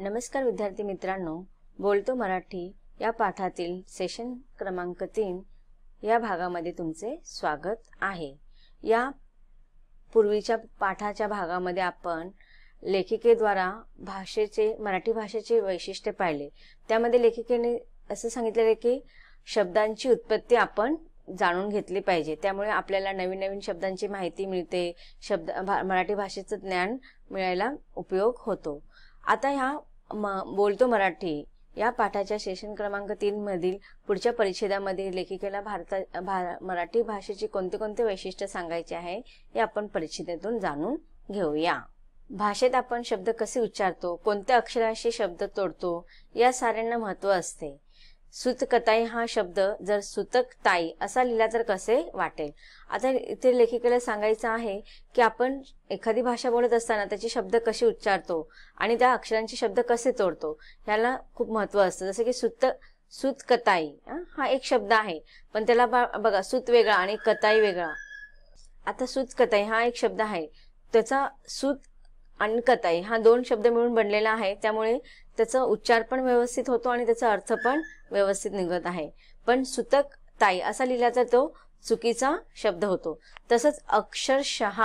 नमस्कार विद्यार्थी मित्रांनो, बोलतो मराठी या पाठातील सेशन क्रमांक 3 या भागामध्ये तुमचे स्वागत आहे। या पूर्वीच्या पाठाच्या भागामध्ये आपण लेखिकेद्वारा मराठी भाषेचे वैशिष्ट्य पाहिले। त्यामध्ये लेखिकेने असं सांगितले की शब्दांची उत्पत्ती आपण जाणून घेतली पाहिजे, त्यामुळे आपल्याला नवीन नवीन शब्दांची माहिती मिळते, मराठी भाषेचं ज्ञान मिळायला उपयोग होतो। आता ह्या बोलतो मराठी या पाठाच्या सेशन क्रमांक 3 मधील पुढच्या परिच्छेदामध्ये लेखिकेला मराठी भाषेची कोणते वैशिष्ट्य सांगायचे आहे हे आपण परिच्छेदातून जाणून घेऊया। भाषेत आपण शब्द कसे उच्चारतो, कोणत्या अक्षराशी शब्द तोडतो या साऱ्यांना महत्त्व असते। सूतकताई हा शब्द जर सूतकताई असा लिहिला तर कसे वाटेल। आता इथे लेखिकेला सांगायचं आहे की आपण एखादी भाषा बोलत असताना त्याचे शब्द कसे उच्चारतो आणि त्या अक्षरांचे शब्द कसे तोडतो याला खूप महत्त्व असतं। जसे की सूतकताई हा एक शब्द आहे, पण त्याला बघा सूत वेगळा आणि कताई वेगळा। आता सूतकताई हा एक शब्द आहे, त्याचा सूत आणि कताई हा दोन शब्द मिळून बनलेला आहे, त्यामुळे त्याचा उच्चार पण व्यवस्थित होतो आणि त्याचा अर्थ पण व्यवस्थित निघत आहे। पण सूतकताई असा लिहिला तर तो चुकीचा शब्द होतो। तसंच अक्षरशः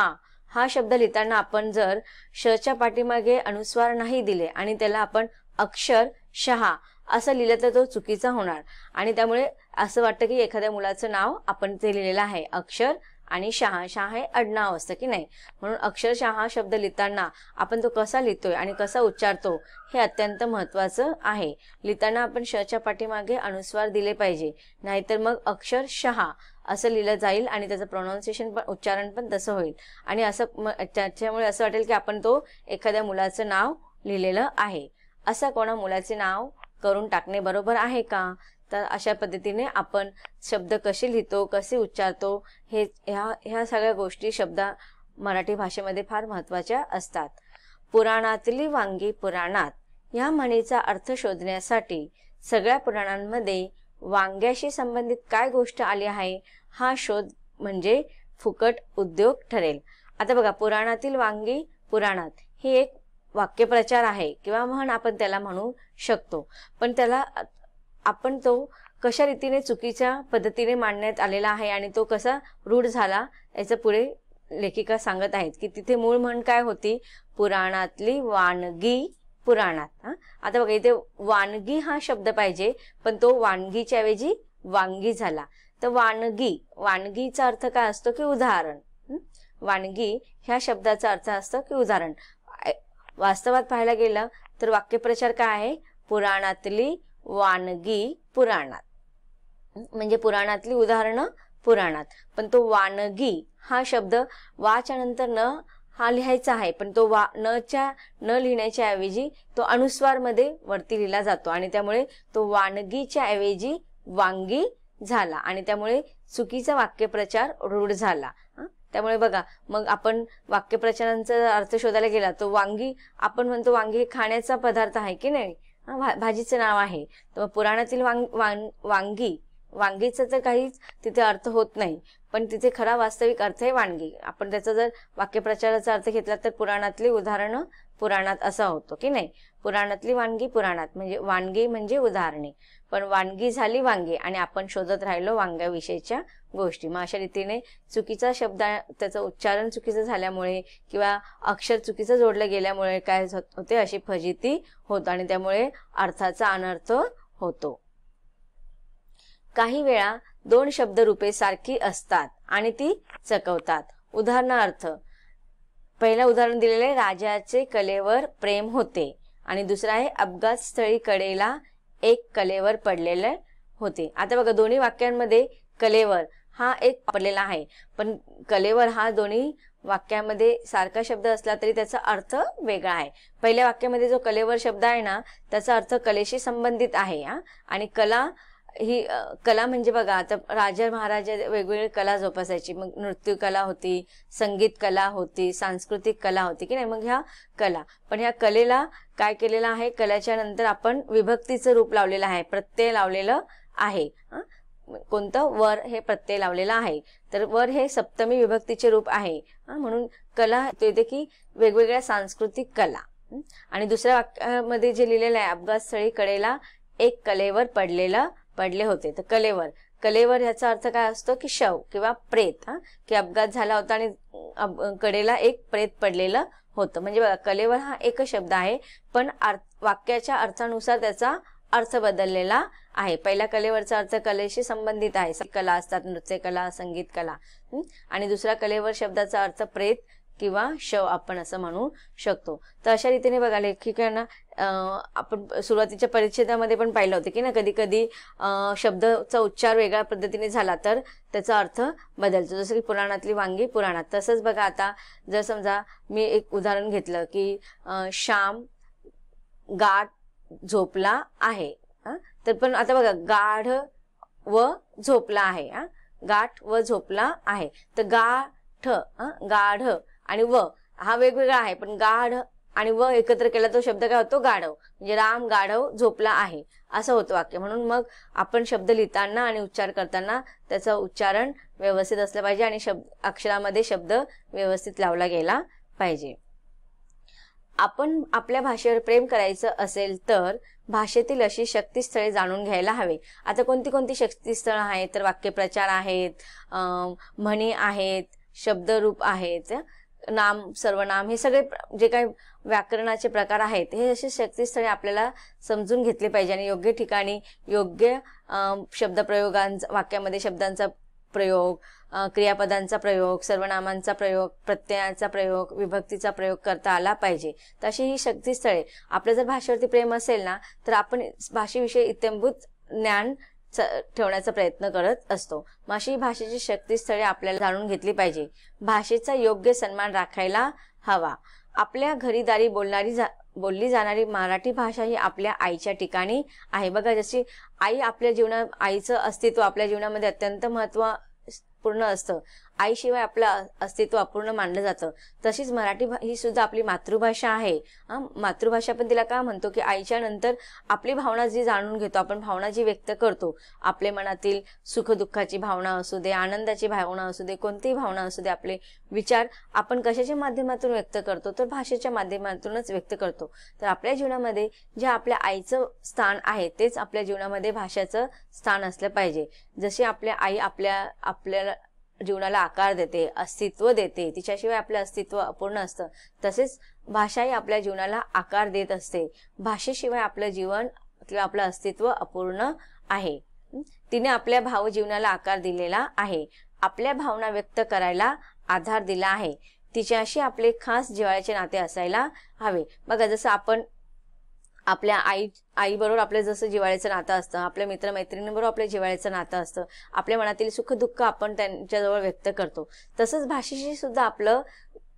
हा शब्द लिहिताना आपण जर श च्या पाठीमागे अनुस्वार नाही दिले आणि त्याला आपण अक्षरशः असं लिहिलं तर तो चुकीचा होणार आणि त्यामुळे असं वाटतं की एखाद्या मुलाचं नाव आपण ते लिहिलेलं आहे अक्षर आणि शाह हे आडनाव असतं की नाही, म्हणून अक्षरशः हा शब्द लिहिताना आपण तो कसा लिहितोय आणि कसा उच्चारतो हे अत्यंत महत्त्वाचं आहे। लिहिताना आपण श च्या पाठीमागे अनुस्वार दिले पाहिजे, नाहीतर मग अक्षरशः असं लिहिलं जाईल आणि त्याचं प्रोनाउन्सिएशन पण उच्चारण पण तसं होईल आणि असं त्याच्यामुळे असं वाटेल की आपण तो एखाद्या मुलाचं नाव लिहिलेलं आहे। असं कोणा मुलाचे नाव करून टाकणे बरोबर आहे का? तर अशा पद्धतीने आपण शब्द कसे लिहितो, कसे उच्चारतो ह्या सगळ्या गोष्टी मराठी भाषेमध्ये फार महत्त्वाच्या असतात। पुराणातली वांगी पुराणात या म्हणीचा अर्थ शोधण्यासाठी सगळ्या पुराणांमध्ये वांग्याशी संबंधित काय गोष्ट आली आहे हा शोध म्हणजे फुकट उद्योग ठरेल। आता बघा, पुराणातील वांगी पुराणात ही एक वाक्यप्रचार आहे किंवा म्हण आपण त्याला म्हणू शकतो, पण त्याला आपण तो कशा रीतीने चुकीच्या पद्धतीने मांडण्यात आलेला आहे आणि तो कसा रूढ झाला याचं पुढे लेखिका सांगत आहेत की तिथे मूळ म्हण काय होती, पुराणातली वानगी पुराणात। आता बघा, इथे वानगी हा शब्द पाहिजे, पण तो वानगीच्या ऐवजी वांगी झाला। तर वानगीचा अर्थ काय असतो की उदाहरण। वानगी ह्या शब्दाचा अर्थ असतो की उदाहरण। वास्तवात पाहायला गेलं तर वाक्यप्रचार काय आहे, पुराणातली वानगी पुराणात, म्हणजे पुराणातली उदाहरणं पुराणात। पण तो वानगी हा शब्द वाच्या नंतर न हा लिहायचा आहे, पण तो न लिहिण्याच्या ऐवजी तो अनुस्वार मध्ये वरती लिहिला जातो आणि त्यामुळे तो वानगीच्या ऐवजी वांगी झाला आणि त्यामुळे चुकीचा वाक्यप्रचार रूढ झाला। त्यामुळे बघा, मग आपण वाक्यप्रचारांचा अर्थ शोधायला गेला तो वांगी आपण म्हणतो वांगी हे खाण्याचा पदार्थ आहे की नाही, भाजीचं नाव आहे। तर पुराणातील वांगीचा तर काहीच तिथे अर्थ होत नाही, पण तिथे खरा वास्तविक अर्थ आहे वानगी। आपण त्याचा जर वाक्यप्रचाराचा अर्थ घेतला तर पुराणातली उदाहरणं पुराणात असा होतो की नाही। पुराणातली वानगी पुराणात म्हणजे वानगी म्हणजे उदाहरणे, पण वानगी झाली वांगी आणि आपण शोधत राहिलो वांग्याविषयीच्या गोष्टी। मग अशा रीतीने चुकीचा शब्द त्याचं उच्चारण चुकीचं झाल्यामुळे किंवा अक्षर चुकीचं जोडलं गेल्यामुळे काय होते, अशी फजिती होत आणि त्यामुळे अर्थाचा अनर्थ होतो। काही वेळा दोन शब्दरूपे सारखी असतात आणि ती चकवतात। उदाहरणार्थ, पहिलं उदाहरण दिलेले राजाचे कलेवर प्रेम होते आणि दुसरं आहे अपघात स्थळी कडेला एक कलेवर पडलेले होते। आता बघा, दोन्ही वाक्यांमध्ये कलेवर हा एक वापरलेला आहे, पण कलेवर हा दोन्ही वाक्यामध्ये सारखा शब्द असला तरी त्याचा अर्थ वेगळा आहे। पहिल्या वाक्यामध्ये जो कलेवर शब्द आहे ना त्याचा अर्थ कलेशी संबंधित आहे आणि कला म्हणजे बघा, आता राजा महाराजा वेगवेगळी कला जोपासायची, मग नृत्य कला होती, संगीत कला होती, सांस्कृतिक कला होती की नाही, मग ह्या कला। पण ह्या कलेला काय केलेलं आहे, कलेच्या नंतर आपण विभक्तीचं रूप लावलेलं आहे, प्रत्यय लावलेलं आहे। कोणतं, वर हे प्रत्यय लावलेलं आहे, तर वर हे सप्तमी विभक्तीचे रूप आहे, म्हणून कला येते की वेगवेगळ्या सांस्कृतिक कला। आणि दुसऱ्या वाक्यामध्ये जे लिहिलेलं आहे, अपघात स्थळी कडेला एक कलेवर पडले होते. तर कलेवर ह्याचा अर्थ काय असतो की शव किंवा प्रेत. की अपघात झाला होता आणि कडेला एक प्रेत पडलेलं होतं. म्हणजे बघा, कलेवर हा एकच शब्द आहे, पण वाक्याच्या अर्थानुसार त्याचा अर्थ बदललेला आहे. पहिल्या कलेवरचा अर्थ कलेशी संबंधित आहे, कला असतात, नृत्य कला, संगीत कला. आणि दुसरा कलेवर शब्दाचा अर्थ प्रेत किंवा शव आपण असं म्हणू शकतो. तर अशा रीतीने बघा, लेखिकांना आपण सुरुवातीच्या परिच्छेदामध्ये पण पाहिलं होतं की ना, कधी कधी शब्दाचा उच्चार वेगळ्या पद्धतीने झाला तर त्याचा अर्थ बदलतो. जसं की पुराणातली वांगी पुराणात. तसंच बघा, आता जर समजा मी एक उदाहरण घेतलं की श्याम गाढ झोपला आहे. तर पण आता बघा, गाढ व झोपला आहे. गाठ व झोपला आहे. तर गाढ आणि व हा वेगवेगळा आहे, पण गाढ आणि व एकत्र केला तो शब्द काय होतो, गाढव. म्हणजे राम गाढव झोपला आहे असं होतं वाक्य. म्हणून मग आपण शब्द लिहिताना आणि उच्चार करताना त्याचं उच्चारण व्यवस्थित असलं पाहिजे आणि अक्षरामध्ये शब्द व्यवस्थित लावला गेला पाहिजे. आपण आपल्या भाषेवर प्रेम करायचं असेल तर भाषेतील अशी शक्तिस्थळे जाणून घ्यायला हवे. आता कोणती शक्तिस्थळ आहेत, तर वाक्यप्रचार आहेत, म्हणी आहेत, शब्दरूप आहेत, नाम, सर्वनाम, हे सगळे जे काही व्याकरणाचे प्रकार आहेत, हे असे शक्तिस्थळे आपल्याला समजून घेतले पाहिजे आणि योग्य ठिकाणी योग्य शब्दप्रयोगांचा, वाक्यामध्ये शब्दांचा प्रयोग, क्रियापदांचा प्रयोग, सर्वनामांचा प्रयोग, प्रत्ययाचा प्रयोग, विभक्तीचा प्रयोग करता आला पाहिजे. तर अशी ही शक्तिस्थळे, आपलं जर भाषेवरती प्रेम असेल ना, तर आपण भाषेविषयी इत्यंभूत ज्ञान ठेवण्याचा प्रयत्न करत असतो. मग अशी भाषेची शक्तिस्थळे आपल्याला जाणून घेतली पाहिजे. भाषेचा योग्य सन्मान राखायला हवा. आपल्या घरीदारी बोलली जाणारी मराठी भाषा ही आपल्या आईच्या ठिकाणी आहे. बघा, जशी आई आपल्या आईचं अस्तित्व आपल्या जीवनामध्ये अत्यंत महत्त्वपूर्ण असतं. आईशिवाय आपलं अस्तित्व अपूर्ण मानलं जातं. तशीच मराठी ही सुद्धा आपली मातृभाषा आहे. मातृभाषा पण तिला का म्हणतो की आईच्या नंतर आपली भावना जी जाणून घेतो, आपण भावना जी व्यक्त करतो, आपल्या मनातील सुखदुःखाची भावना असू दे, आनंदाची भावना असू दे, कोणतीही भावना असू दे, आपले विचार आपण कशाच्या माध्यमातून व्यक्त करतो, तर भाषेच्या माध्यमातूनच व्यक्त करतो. तर आपल्या जीवनामध्ये जे आपल्या आईचं स्थान आहे तेच आपल्या जीवनामध्ये भाषेचं स्थान असलं पाहिजे. जशी आपल्या आई आपल्याला जीवनाला आकार देते, अस्तित्व देते, तिच्याशिवाय आपलं अस्तित्व अपूर्ण असतं, तसेच भाषाही आपल्या जीवनाला आकार देत असते. भाषेशिवाय आपलं जीवन किंवा आपलं अस्तित्व अपूर्ण आहे. तिने आपल्या भावजीवनाला आकार दिलेला आहे, आपल्या भावना व्यक्त करायला आधार दिला आहे. तिच्याशी आपले खास जिव्हाळ्याचे नाते असायला हवे. बघा, जसं आपण आपल्या आई बरोबर आपलं जसं जिव्हाळ्याचं नातं असतं, आपल्या मित्रमैत्रिणींबरोबर आपल्या जिव्हाळ्याचं नातं असतं, आपल्या मनातील सुखदुःख आपण त्यांच्याजवळ व्यक्त करतो, तसंच भाषेशी सुद्धा आपलं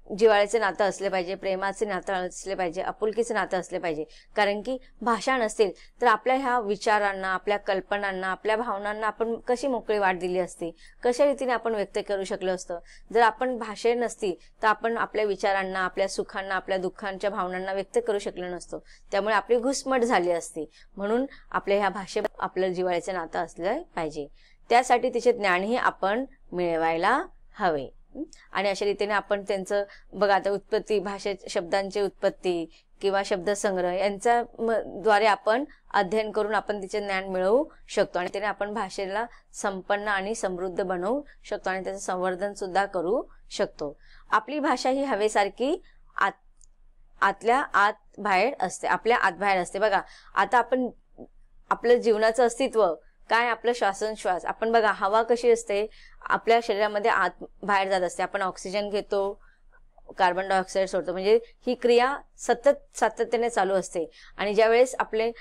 जिव्हाळ्याचे नातं असले पाहिजे, प्रेमाचे नातं असले पाहिजे, आपुलकीचे नातं असले पाहिजे. कारण की भाषा नसतील तर आपल्या ह्या विचारांना, आपल्या कल्पनांना, आपल्या भावनांना आपण कशी मोकळी वाट दिली असती, कशा रीतीने आपण व्यक्त करू शकलो असतं. जर आपण भाषा नसती तर आपण आपल्या विचारांना, आपल्या सुखांना, आपल्या दुःखांच्या भावनांना व्यक्त करू शकलो नसतो. त्यामुळे आपली घुसमट झाली असती. म्हणून आपल्या ह्या भाषेत आपलं जिव्हाळ्याचे नातं असलं पाहिजे. त्यासाठी तिचे ज्ञानही आपण मिळवायला हवे. आणि अशा रीतीने आपण त्यांचं बघा, आता उत्पत्ती, शब्दांची उत्पत्ती किंवा शब्दसंग्रह यांच्या द्वारे आपण अध्ययन करून आपण तिचे ज्ञान मिळवू शकतो आणि त्याने आपण भाषेला संपन्न आणि समृद्ध बनवू शकतो आणि त्याचं संवर्धन सुद्धा करू शकतो. आपली भाषा ही हवेसारखी आतल्या आत बाहेर असते, आपल्या आत बाहेर असते. बघा, आता आपण आपलं जीवनाचं अस्तित्व काय, आपलं श्वासोच्छ्वास, आपण बघा हवा कशी असते, आपल्या शरीरामध्ये आत बाहेर जात असते. आपण ऑक्सिजन घेतो, कार्बन डायऑक्साईड सोडतो, म्हणजे ही क्रिया सातत्याने चालू असते. आणि ज्यावेळेस आपले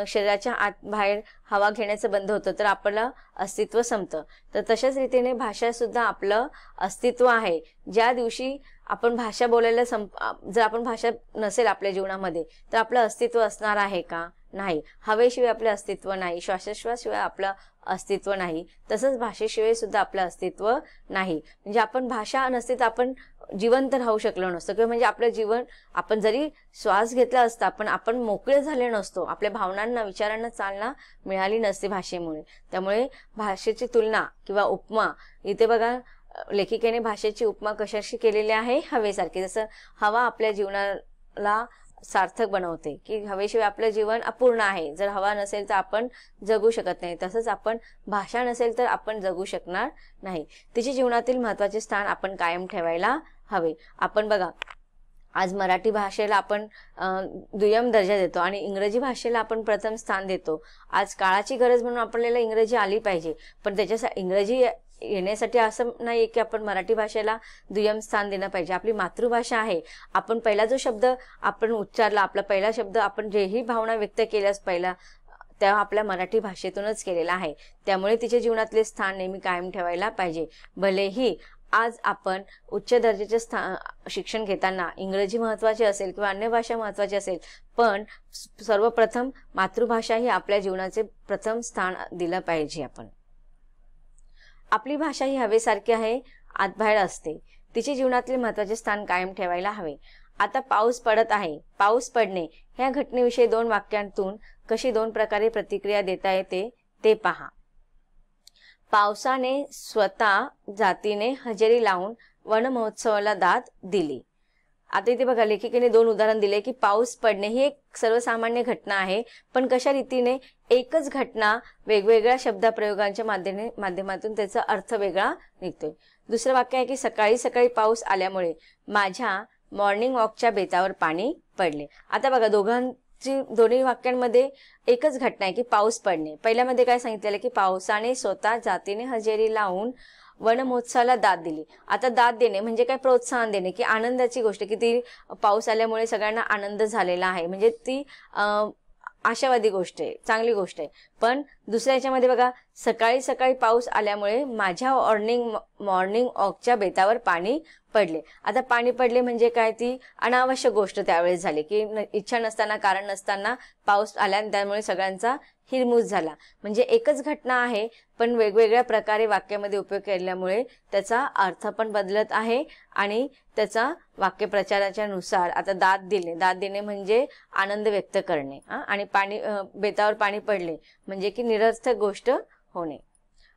शरीराच्या आत बाहेर हवा घेण्याचं बंद होतं तर आपलं अस्तित्व संपतं. तर तशाच रीतीने भाषा सुद्धा आपलं अस्तित्व आहे. ज्या दिवशी आपण भाषा बोलायला जर आपण भाषा नसेल आपल्या जीवनामध्ये तर आपलं अस्तित्व असणार आहे का? नाही. हवेशिवाय आपलं अस्तित्व नाही, श्वासोच्छ्वासशिवाय आपलं अस्तित्व नाही, तसंच भाषेशिवाय सुद्धा आपलं अस्तित्व नाही. म्हणजे आपण भाषा नसते तर आपण जिवंत राहू शकलो नसतो, किंवा म्हणजे आपलं जीवन, आपण जरी श्वास घेतला असता पण आपण मोकळे झाले नसतो, आपल्या भावनांना, विचारांना चालना मिळाली नसते भाषेमुळे. त्यामुळे भाषेची तुलना किंवा उपमा, इथे बघा लेखिकेने भाषेची उपमा कशाशी केलेली आहे, हवेसारखी. जसं हवा आपल्या जीवनाला सार्थक बनवते, की हवेशिवाय आपलं जीवन अपूर्ण आहे. जर हवा नसेल तर आपण जगू शकत नाही. तसंच आपण भाषा नसेल तर आपण जगू शकणार नाही. तिच्या जीवनातील महत्त्वाचे स्थान आपण कायम ठेवायला हवे. आपण बघा, आज मराठी भाषेला आपण दुय्यम दर्जा देतो आणि इंग्रजी भाषेला आपण प्रथम स्थान देतो. आज काळाची गरज म्हणून आपल्याला इंग्रजी आली पाहिजे, पण त्याच्यासाठी इंग्रजी येण्यासाठी असं नाही की आपण मराठी भाषेला दुय्यम स्थान दिलं पाहिजे. आपली मातृभाषा आहे. आपण पहिला जो शब्द आपण उच्चारला, आपला पहिला शब्द आपण जेही भावना व्यक्त केल्यास पहिला, त्या आपल्या मराठी भाषेतूनच केलेला आहे. त्यामुळे तिच्या जीवनातले स्थान नेहमी कायम ठेवायला पाहिजे. भलेही आज आपण उच्च दर्जाचे शिक्षण घेताना इंग्रजी महत्त्वाची असेल किंवा अन्य भाषा महत्त्वाची असेल, पण सर्वप्रथम मातृभाषा ही आपल्या जीवनाचे प्रथम स्थान दिलं पाहिजे. आपली भाषा ही हवेसारखी आहे, आतबाहेर असते. तिच्या जीवनातले महत्त्वाचे स्थान कायम ठेवायला हवे. आता पाऊस पडत आहे. पाऊस पडणे ह्या घटनेविषयी 2 वाक्यांतून कशी 2 प्रकारे प्रतिक्रिया देता येते ते पहा. पावसाने स्वतः जातीने हजेरी लावून वन महोत्सवाला दाद दिली. आता इथे बघा, लेखिकेने 2 उदाहरण दिले की पाऊस पडणे ही एक सर्वसामान्य घटना आहे, पण कशा रीतीने एकच घटना वेगवेगळ्या शब्दप्रयोगांच्या माध्यमातून त्याचा अर्थ वेगळा निघतोय. दुसरं वाक्य आहे की सकाळी सकाळी पाऊस आल्यामुळे माझ्या मॉर्निंग वॉकच्या बेतावर पाणी पडले. आता बघा, दोन्ही वाक्यांमध्ये एकच घटना आहे की पाऊस पडणे. पहिल्यामध्ये काय सांगितलेलं की पावसाने स्वतः जातीने हजेरी लावून वन महोत्सवाला दाद दिली. आता दाद देणे म्हणजे काय? प्रोत्साहन देणे, की आनंदाची गोष्ट, की ती पाऊस आल्यामुळे सगळ्यांना आनंद झालेला आहे, म्हणजे ती आशावादी गोष्ट आहे, चांगली गोष्ट आहे. पण दुसऱ्या याच्यामध्ये बघा, सकाळी सकाळी पाऊस आल्यामुळे माझ्या मॉर्निंग वॉकच्या बेतावर पाणी पडले. आता पाणी पडले म्हणजे काय? ती अनावश्यक गोष्ट त्यावेळेस झाली, की इच्छा नसताना, कारण नसताना पाऊस आला आणि त्यामुळे सगळ्यांचा हिरमूज झाला. म्हणजे एकच घटना आहे, पण वेगवेगळ्या प्रकारे वाक्यामध्ये उपयोग केल्यामुळे त्याचा अर्थ पण बदलत आहे आणि त्याचा वाक्यप्रचाराच्या नुसार आता दाद देणे म्हणजे आनंद व्यक्त करणे, आणि बेतावर पाणी पडले म्हणजे की निरर्थक गोष्ट होणे.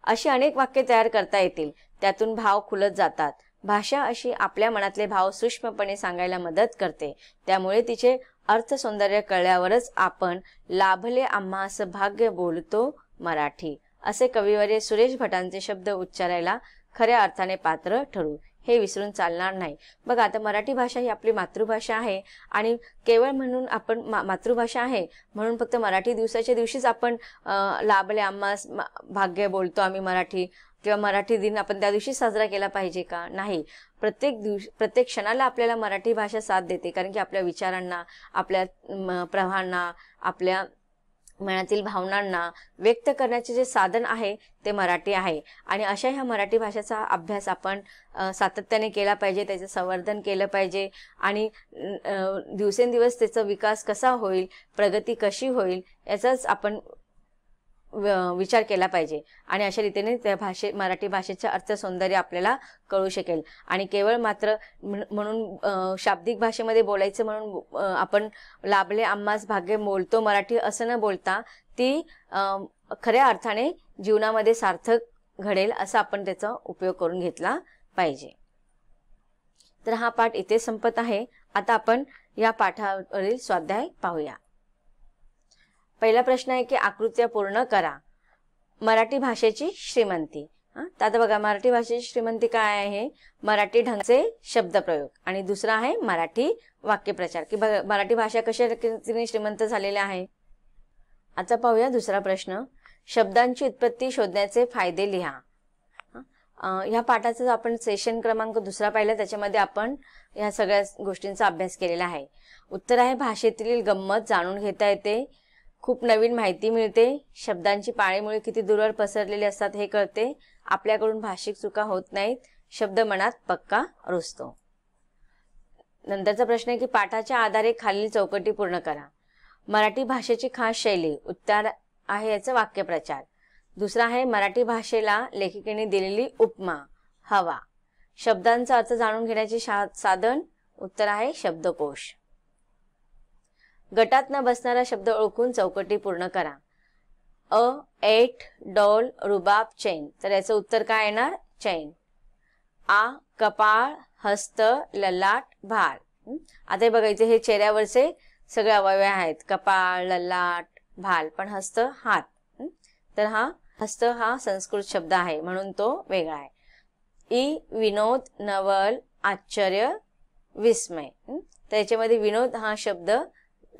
अशी अनेक वाक्ये तयार करता येतील. त्यातून भाव खुलत जातात. भाषा अशी आपल्या मनातले भाव सूक्ष्मपणे सांगायला मदत करते. त्यामुळे तिचे अर्थ सौंदर्य कळल्यावरच आपण लाभले आम्हास भाग्य बोलतो मराठी असे कविवर्य सुरेश भटांचे शब्द उच्चारायला खऱ्या अर्थाने पात्र ठरू, हे विसरून चालणार नाही. बघा, आता मराठी भाषा ही आपली मातृभाषा आहे आणि केवळ म्हणून आपण मातृभाषा आहे म्हणून फक्त मराठी दिवसाच्या दिवशीच आपण लाभले आम्हास भाग्य बोलतो आम्ही मराठी किंवा मराठी दिन आपण त्या दिवशी साजरा केला पाहिजे का? नाही. प्रत्येक क्षणाला आपल्याला मराठी भाषा साथ देते, कारण की आपल्या विचारांना, आपल्या प्रवाहांना, आपल्या मनातील भावनांना व्यक्त करण्याचे जे साधन आहे ते मराठी आहे. आणि अशा ह्या मराठी भाषेचा अभ्यास आपण सातत्याने केला पाहिजे, त्याचं संवर्धन केलं पाहिजे आणि दिवसेंदिवस त्याचा विकास कसा होईल, प्रगती कशी होईल याचाच आपण विचार केला पाहिजे. आणि अशा रीतीने त्या मराठी भाषेचे अर्थ सौंदर्य आपल्याला कळू शकेल. आणि केवळ मात्र म्हणून शाब्दिक भाषेमध्ये बोलायचं म्हणून आपण लाभले आम्हास भाग्य बोलतो मराठी असं न बोलता ती खऱ्या अर्थाने जीवनामध्ये सार्थक घडेल असा आपण त्याचा उपयोग करून घेतला पाहिजे. तर हा पाठ इथे संपत आहे. आता आपण या पाठावरील स्वाध्याय पाहूया. पहिला प्रश्न आहे की आकृत्या पूर्ण करा. मराठी भाषेची श्रीमंती. तर आता बघा, मराठी भाषेची श्रीमंती काय आहे? मराठी ढंगचे शब्दप्रयोग. आणि दुसरा आहे मराठी वाक्यप्रचार, की मराठी भाषा कशा रीतीने श्रीमंत झालेली आहे. आता पाहूया दुसरा प्रश्न. शब्दांची उत्पत्ती शोधण्याचे फायदे लिहा. ह्या पाठाचा आपण सेशन क्रमांक 2 पाहिला, त्याच्यामध्ये आपण ह्या सगळ्या गोष्टींचा अभ्यास केलेला आहे. उत्तर आहे भाषेतील गंमत जाणून घेता येते, खूप नवीन माहिती मिळते, शब्दांची पाळेमुळे किती दूरवर पसरलेले असतात हे कळते, आपल्याकडून भाषिक चुका होत नाहीत, शब्द मनात पक्का रुजतो. नंतरचा प्रश्न आहे की पाठाच्या आधारे खालील चौकटी पूर्ण करा. मराठी भाषेची खास शैली. उत्तर आहे याचा वाक्यप्रचार. दुसरा आहे मराठी भाषेला लेखिकेने दिलेली उपमा, हवा. शब्दांचा अर्थ जाणून घेण्याचे साधन. उत्तर आहे शब्दकोश. गटात न बसणारा शब्द ओळखून चौकटी पूर्ण करा. ऐट, डोल, रुबाब, चैन. तर याचं उत्तर काय येणार? चैन. कपाळ, हस्त, ललाट, भार. आता बघायचे हे चेहऱ्यावरचे सगळे अवयव आहेत, कपाळ, ललाट, भाल, पण हस्त हात. तर हा हस्त हा संस्कृत शब्द आहे म्हणून तो वेगळा आहे. ई विनोद, नवल, आश्चर्य, विस्मय. त्याच्यामध्ये विनोद हा शब्द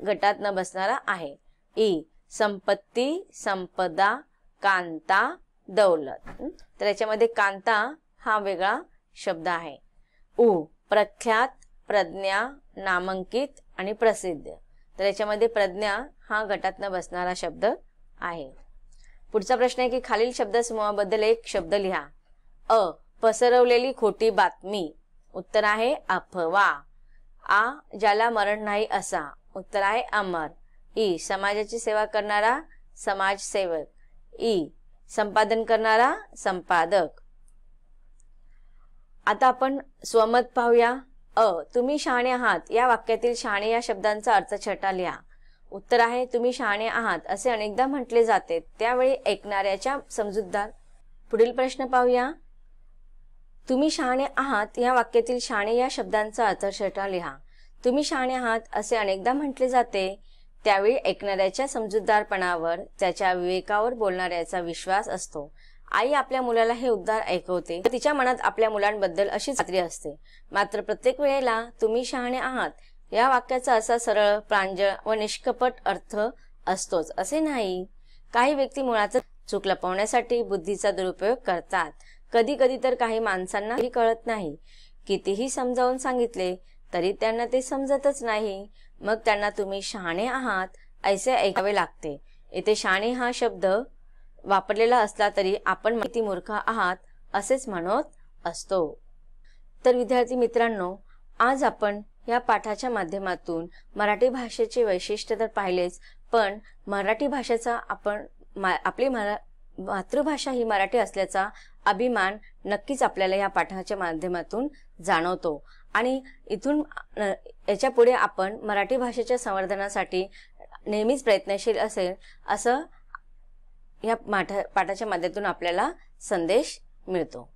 गटात न बसणारा आहे. ई संपत्ती, संपदा, कांता, दौलत. तर याच्यामध्ये कांता हा वेगळा शब्द आहे. उ प्रख्यात, प्रज्ञा, नामांकित आणि प्रसिद्ध. तर याच्यामध्ये प्रज्ञा हा गटात न बसणारा शब्द आहे. पुढचा प्रश्न आहे की खालील शब्दसमूहाबद्दल एक शब्द लिहा. अ पसरवलेली खोटी बातमी. उत्तर आहे अफवा. आ ज्याला मरण नाही असा. उत्तर आहे अमर. ई समाजाची सेवा करणारा, समाजसेवक. ई संपादन करणारा, संपादक. आता आपण स्वमत पाहूया. अ तुम्ही शहाणे आहात या वाक्यातील शहाणे या शब्दांचा अर्थ छटा लिहा. उत्तर आहे तुम्ही शहाणे आहात असे अनेकदा म्हटले जाते, त्यावेळी ऐकणाऱ्याच्या समजूतदार. पुढील प्रश्न पाहूया. तुम्ही शहाणे आहात या वाक्यातील शहाणे या शब्दांचा अर्थ छटा लिहा. तुम्ही शहाणे आहात असे अनेकदा म्हटले जाते, त्यावेळी ऐकणाऱ्याच्या समजूतदारपणावर, त्याच्या विवेकावर बोलणाऱ्याचा विश्वास असतो. आई आपल्या मुलाला हे उद्गार ऐकवते, तिच्या मनात आपल्या मुलांबद्दल अशी खात्री असते. मात्र प्रत्येक वेळेला तुम्ही शहाणे आहात या वाक्याचा असा सरळ, प्रांजळ व निष्कपट अर्थ असतोच असे नाही. काही व्यक्ती मुळात चूक लपवण्यासाठी बुद्धीचा दुरुपयोग करतात. कधी कधी तर काही माणसांना हे कळत नाही. कितीही समजावून सांगितले तरी त्यांना ते समजतच नाही. मग त्यांना तुम्ही शहाणे आहात असे ऐकावे लागते. येथे शहाणे हा शब्द वापरलेला असला तरी आपण किती मूर्ख आहात असेच म्हणत असतो. तर विद्यार्थी मित्रांनो, आज आपण या पाठाच्या माध्यमातून मराठी भाषेचे वैशिष्ट्य तर पाहिलेच, पण मराठी भाषेचा आपली मातृभाषा ही मराठी असल्याचा अभिमान नक्कीच आपल्याला या पाठाच्या माध्यमातून जाणवतो. आणि इथून याच्या पुढे आपण मराठी भाषेच्या संवर्धनासाठी नेहमीच प्रयत्नशील असेल असं या पाठाच्या माध्यमातून आपल्याला संदेश मिळतो.